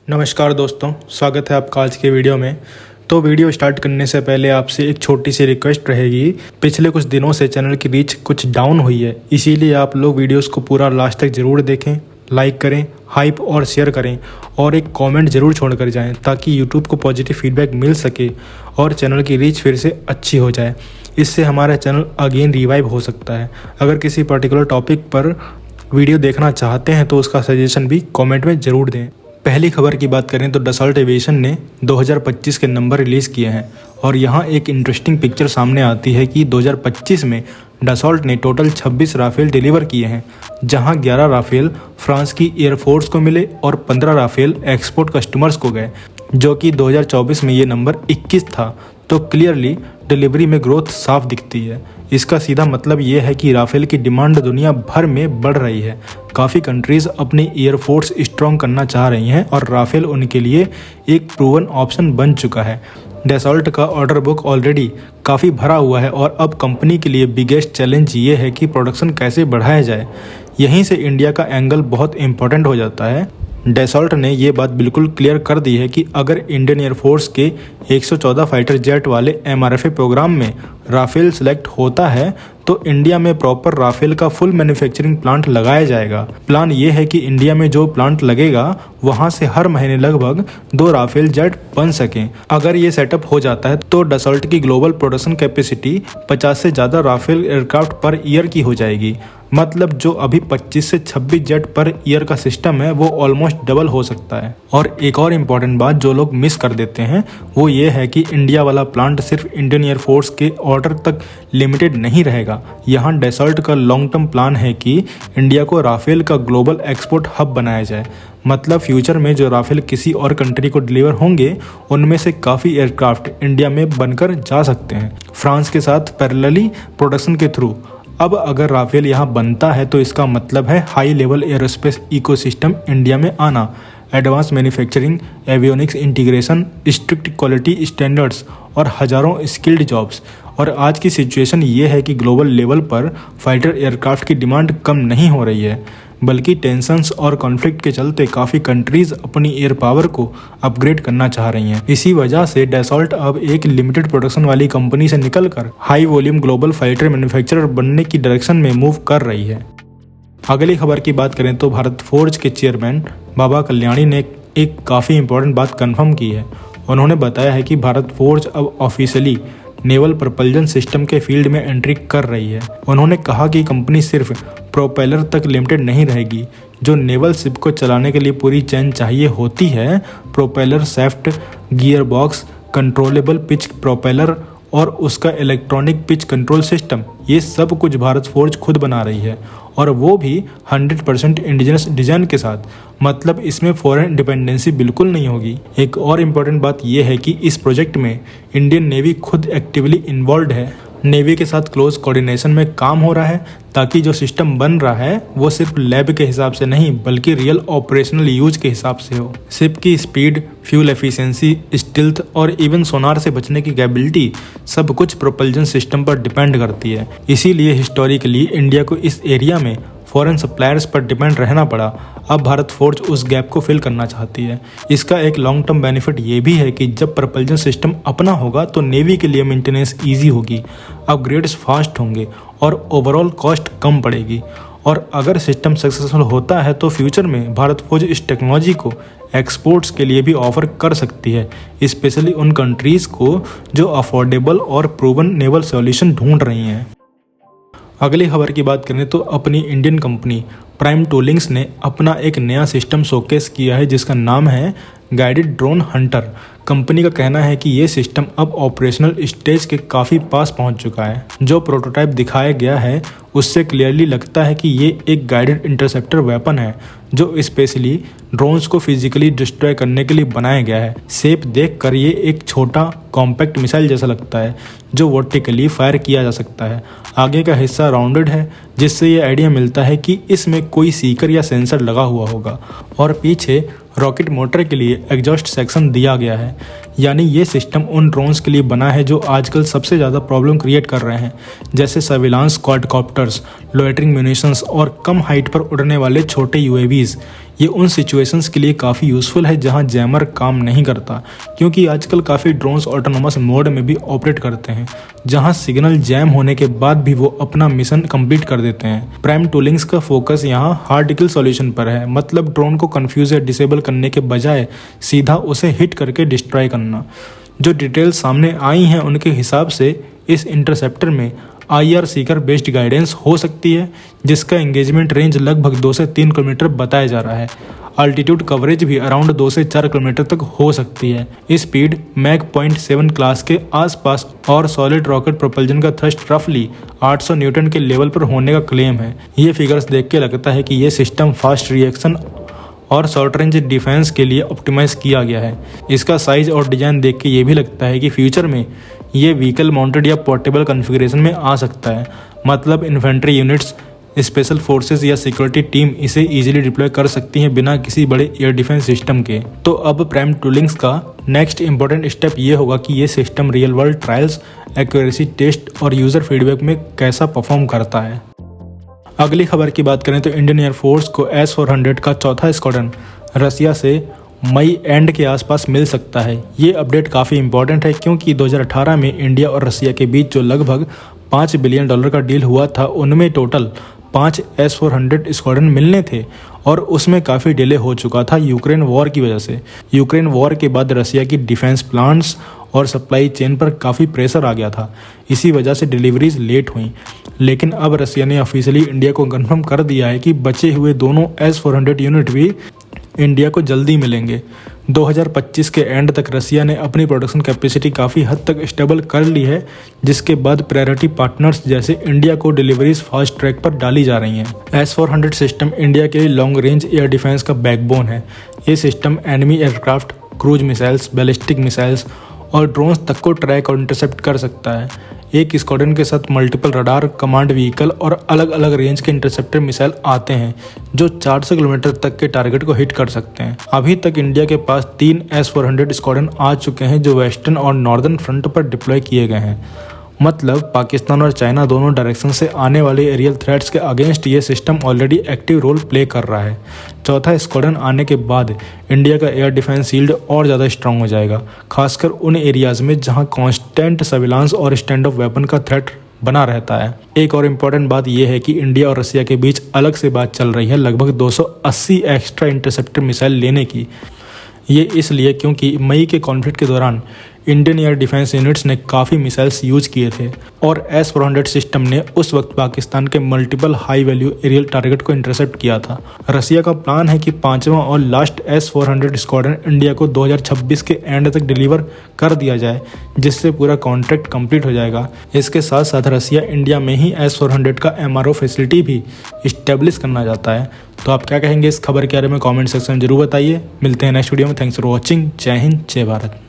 नमस्कार दोस्तों, स्वागत है आपका आज के वीडियो में। तो वीडियो स्टार्ट करने से पहले आपसे एक छोटी सी रिक्वेस्ट रहेगी। पिछले कुछ दिनों से चैनल की रीच कुछ डाउन हुई है, इसीलिए आप लोग वीडियोस को पूरा लास्ट तक ज़रूर देखें, लाइक करें, हाइप और शेयर करें और एक कमेंट ज़रूर छोड़ कर जाएं ताकि यूट्यूब को पॉजिटिव फीडबैक मिल सके और चैनल की रीच फिर से अच्छी हो जाए। इससे हमारा चैनल अगेन रिवाइव हो सकता है। अगर किसी पर्टिकुलर टॉपिक पर वीडियो देखना चाहते हैं तो उसका सजेशन भी कमेंट में ज़रूर दें। पहली खबर की बात करें तो डसॉल्ट एविएशन ने 2025 के नंबर रिलीज़ किए हैं और यहाँ एक इंटरेस्टिंग पिक्चर सामने आती है कि 2025 में डसॉल्ट ने टोटल 26 राफेल डिलीवर किए हैं, जहाँ 11 राफेल फ्रांस की एयरफोर्स को मिले और 15 राफेल एक्सपोर्ट कस्टमर्स को गए, जो कि 2024 में ये नंबर 21 था। तो क्लियरली डिलीवरी में ग्रोथ साफ दिखती है। इसका सीधा मतलब ये है कि राफेल की डिमांड दुनिया भर में बढ़ रही है। काफ़ी कंट्रीज़ अपनी एयरफोर्स स्ट्रॉन्ग करना चाह रही हैं और राफेल उनके लिए एक प्रूवन ऑप्शन बन चुका है। डसॉल्ट का ऑर्डर बुक ऑलरेडी काफ़ी भरा हुआ है और अब कंपनी के लिए बिगेस्ट चैलेंज ये है कि प्रोडक्शन कैसे बढ़ाया जाए। यहीं से इंडिया का एंगल बहुत इंपॉर्टेंट हो जाता है। डसॉल्ट ने ये बात बिल्कुल क्लियर कर दी है कि अगर इंडियन एयरफोर्स के 114 फाइटर जेट वाले MRFA प्रोग्राम में राफेल सेलेक्ट होता है तो इंडिया में प्रॉपर राफेल का फुल मैन्युफैक्चरिंग प्लांट लगाया जाएगा। प्लान ये है कि इंडिया में जो प्लांट लगेगा वहाँ से हर महीने लगभग 2 राफेल जेट बन सकें। अगर ये सेटअप हो जाता है तो डसॉल्ट की ग्लोबल प्रोडक्शन कैपेसिटी 50 से ज़्यादा राफेल एयरक्राफ्ट पर ईयर की हो जाएगी। मतलब जो अभी 25 से 26 जेट पर ईयर का सिस्टम है वो ऑलमोस्ट डबल हो सकता है। और एक और इम्पॉर्टेंट बात जो लोग मिस कर देते हैं वो ये है कि इंडिया वाला प्लांट सिर्फ इंडियन एयरफोर्स के ऑर्डर तक लिमिटेड नहीं रहेगा। यहाँ डसॉल्ट का लॉन्ग टर्म प्लान है कि इंडिया को राफेल का ग्लोबल एक्सपोर्ट हब बनाया जाए। मतलब फ्यूचर में जो राफेल किसी और कंट्री को डिलीवर होंगे उनमें से काफ़ी एयरक्राफ्ट इंडिया में बनकर जा सकते हैं फ्रांस के साथ पैरेलली प्रोडक्शन के थ्रू। अब अगर राफेल यहाँ बनता है तो इसका मतलब है high level aerospace ecosystem India में आना, advance manufacturing, avionics integration, strict quality standards और हज़ारों स्किल्ड जॉब्स। और आज की सिचुएशन ये है कि ग्लोबल लेवल पर फाइटर एयरक्राफ्ट की डिमांड कम नहीं हो रही है, बल्कि टेंशन्स और कॉन्फ्लिक्ट के चलते काफ़ी कंट्रीज़ अपनी एयर पावर को अपग्रेड करना चाह रही हैं। इसी वजह से डसॉल्ट अब एक लिमिटेड प्रोडक्शन वाली कंपनी से निकलकर high volume global fighter manufacturer बनने की डायरेक्शन में मूव कर रही है। अगली खबर की बात करें तो भारत फोर्ज के चेयरमैन बाबा कल्याणी ने एक काफ़ी इंपॉर्टेंट बात कन्फर्म की है। उन्होंने बताया है कि भारत फोर्ज अब ऑफिशियली नेवल प्रपल्जन सिस्टम के फील्ड में एंट्री कर रही है। उन्होंने कहा कि कंपनी सिर्फ प्रोपेलर तक लिमिटेड नहीं रहेगी। जो नेवल शिप को चलाने के लिए पूरी चेन चाहिए होती है, propeller, shaft, gear box, controllable pitch propeller और उसका इलेक्ट्रॉनिक पिच कंट्रोल सिस्टम, ये सब कुछ भारत फोर्ज खुद बना रही है और वो भी 100% इंडिजिनस डिज़ाइन के साथ। मतलब इसमें फॉरेन डिपेंडेंसी बिल्कुल नहीं होगी। एक और इम्पॉर्टेंट बात यह है कि इस प्रोजेक्ट में इंडियन नेवी खुद एक्टिवली इन्वॉल्व है। नेवी के साथ क्लोज कोऑर्डिनेशन में काम हो रहा है ताकि जो सिस्टम बन रहा है वो सिर्फ लैब के हिसाब से नहीं बल्कि रियल ऑपरेशनल यूज के हिसाब से हो। शिप की स्पीड, फ्यूल एफिशिएंसी, स्टिल्थ और इवन सोनार से बचने की कैपेबिलिटी सब कुछ प्रोपल्जन सिस्टम पर डिपेंड करती है। इसीलिए हिस्टोरिकली इंडिया को इस एरिया में फॉरेन सप्लायर्स पर डिपेंड रहना पड़ा। अब भारत फोर्ज उस गैप को फिल करना चाहती है। इसका एक लॉन्ग टर्म बेनिफिट ये भी है कि जब प्रपल्जन सिस्टम अपना होगा तो नेवी के लिए मेंटेनेंस ईजी होगी, अपग्रेड्स फास्ट होंगे और ओवरऑल कॉस्ट कम पड़ेगी। और अगर सिस्टम सक्सेसफुल होता है तो फ्यूचर में भारत फोर्ज इस टेक्नोलॉजी को एक्सपोर्ट्स के लिए भी ऑफर कर सकती है, स्पेशली उन कंट्रीज़ को जो अफोर्डेबल और प्रूवन नेवल सॉल्यूशन ढूंढ रही हैं। अगली खबर की बात करें तो अपनी इंडियन कंपनी प्राइम टूलिंग्स ने अपना एक नया सिस्टम शोकेस किया है जिसका नाम है गाइडेड ड्रोन हंटर। कंपनी का कहना है कि ये सिस्टम अब ऑपरेशनल स्टेज के काफ़ी पास पहुंच चुका है। जो प्रोटोटाइप दिखाया गया है उससे क्लियरली लगता है कि ये एक गाइडेड इंटरसेप्टर वेपन है जो स्पेशली ड्रोन्स को फिजिकली डिस्ट्रॉय करने के लिए बनाया गया है। शेप देखकर ये एक छोटा कॉम्पैक्ट मिसाइल जैसा लगता है जो वर्टिकली फायर किया जा सकता है। आगे का हिस्सा राउंडेड है जिससे ये आइडिया मिलता है कि इसमें कोई सीकर या सेंसर लगा हुआ होगा और पीछे रॉकेट मोटर के लिए एग्जॉस्ट सेक्शन दिया गया है। यानी ये सिस्टम उन ड्रोन्स के लिए बना है जो आजकल सबसे ज़्यादा प्रॉब्लम क्रिएट कर रहे हैं, जैसे सर्विलांस क्वाडकॉप्टर्स, लोइटरिंग म्यूनिशंस और कम हाइट पर उड़ने वाले छोटे यूएवीज। ये उन सिचुएशंस के लिए काफ़ी यूज़फुल है जहां जैमर काम नहीं करता, क्योंकि आजकल काफ़ी ड्रोन्स ऑटोनोमस मोड में भी ऑपरेट करते हैं, जहां सिग्नल जैम होने के बाद भी वो अपना मिशन कंप्लीट कर देते हैं। प्राइम टूलिंग्स का फोकस यहाँ हार्ड किल सॉल्यूशन पर है, मतलब ड्रोन को कंफ्यूज या डिसेबल करने के बजाय सीधा उसे हिट करके डिस्ट्रॉय करना। जो डिटेल्स सामने आई हैं उनके हिसाब से इस इंटरसेप्टर में IR सीकर बेस्ड गाइडेंस हो सकती है, जिसका एंगेजमेंट रेंज लगभग 2 से 3 किलोमीटर बताया जा रहा है। अल्टीट्यूड कवरेज भी अराउंड 2 से 4 किलोमीटर तक हो सकती है। स्पीड मैक 0.7 क्लास के आसपास और सॉलिड रॉकेट प्रोपल्जन का थ्रस्ट रफली 800 न्यूटन के लेवल पर होने का क्लेम है। ये फिगर्स देख के लगता है कि ये सिस्टम फास्ट रिएक्शन और शॉर्ट रेंज डिफेंस के लिए ऑप्टिमाइज किया गया है। इसका साइज और डिज़ाइन देख के ये भी लगता है कि फ्यूचर में ये व्हीकल माउंटेड या पोर्टेबल कॉन्फ़िगरेशन में आ सकता है, मतलब इन्फेंट्री यूनिट्स, स्पेशल फोर्सेस या सिक्योरिटी टीम इसे इजीली डिप्लॉय कर सकती हैं बिना किसी बड़े एयर डिफेंस सिस्टम के। तो अब प्राइम टूलिंग्स का नेक्स्ट इंपॉर्टेंट स्टेप ये होगा कि ये system real world trials, accuracy test और यूज़र फीडबैक में कैसा परफॉर्म करता है। अगली खबर की बात करें तो इंडियन एयरफोर्स को S-400 का चौथा स्क्वाड्रन रसिया से मई एंड के आसपास मिल सकता है। ये अपडेट काफ़ी इंपॉर्टेंट है, क्योंकि 2018 में इंडिया और रसिया के बीच जो लगभग $5 बिलियन का डील हुआ था, उनमें टोटल 5 S-400 स्क्वाड्रन मिलने थे और उसमें काफ़ी डिले हो चुका था यूक्रेन वॉर की वजह से। यूक्रेन वॉर के बाद रसिया की डिफेंस प्लांट्स और सप्लाई चेन पर काफ़ी प्रेशर आ गया था, इसी वजह से डिलीवरीज लेट हुई। लेकिन अब रसिया ने ऑफिशियली इंडिया को कंफर्म कर दिया है कि बचे हुए दोनों S-400 यूनिट भी इंडिया को जल्दी मिलेंगे। 2025 के एंड तक रसिया ने अपनी प्रोडक्शन कैपेसिटी काफ़ी हद तक स्टेबल कर ली है, जिसके बाद प्रायोरिटी पार्टनर्स जैसे इंडिया को डिलीवरीज फास्ट ट्रैक पर डाली जा रही हैं। S-400 सिस्टम इंडिया के लिए लॉन्ग रेंज एयर डिफेंस का बैकबोन है। ये system enemy aircraft, cruise missiles, ballistic missiles और ड्रोन्स तक को ट्रैक और इंटरसेप्ट कर सकता है। एक स्क्वाड्रन के साथ मल्टीपल रडार, कमांड व्हीकल और अलग अलग रेंज के इंटरसेप्टर मिसाइल आते हैं, जो 400 किलोमीटर तक के टारगेट को हिट कर सकते हैं। अभी तक इंडिया के पास 3 S-400 स्क्वाड्रन आ चुके हैं, जो वेस्टर्न और नॉर्दर्न फ्रंट पर डिप्लॉय किए गए हैं। मतलब पाकिस्तान और चाइना दोनों डायरेक्शन से आने वाले एरियल थ्रेट्स के अगेंस्ट ये system already active role play कर रहा है। चौथा स्क्वाड्रन आने के बाद इंडिया का एयर डिफेंस शील्ड और ज़्यादा स्ट्रांग हो जाएगा, खासकर उन एरियाज़ में जहां कांस्टेंट सर्विलांस और स्टैंड ऑफ वेपन का थ्रेट बना रहता है। एक और इम्पॉर्टेंट बात यह है कि इंडिया और रसिया के बीच अलग से बात चल रही है लगभग 280 एक्स्ट्रा इंटरसेप्टर मिसाइल लेने की। ये इसलिए क्योंकि मई के कॉन्फ्लिक्ट के दौरान इंडियन एयर डिफेंस यूनिट्स ने काफ़ी मिसाइल्स यूज किए थे और S-400 सिस्टम ने उस वक्त पाकिस्तान के multiple high value aerial target को इंटरसेप्ट किया था। रसिया का प्लान है कि 5वां और लास्ट S-400 स्क्वाड्रन इंडिया को 2026 के एंड तक डिलीवर कर दिया जाए, जिससे पूरा कॉन्ट्रैक्ट कंप्लीट हो जाएगा। इसके साथ साथ रसिया इंडिया में ही S-400 का MRO फैसिलिटी भी इस्टेब्लिश करना चाहता है। तो आप क्या कहेंगे इस खबर के बारे में कमेंट सेक्शन में जरूर बताइए। मिलते हैं नेक्स्ट वीडियो में। Thanks for watching. जय हिंद, जय भारत।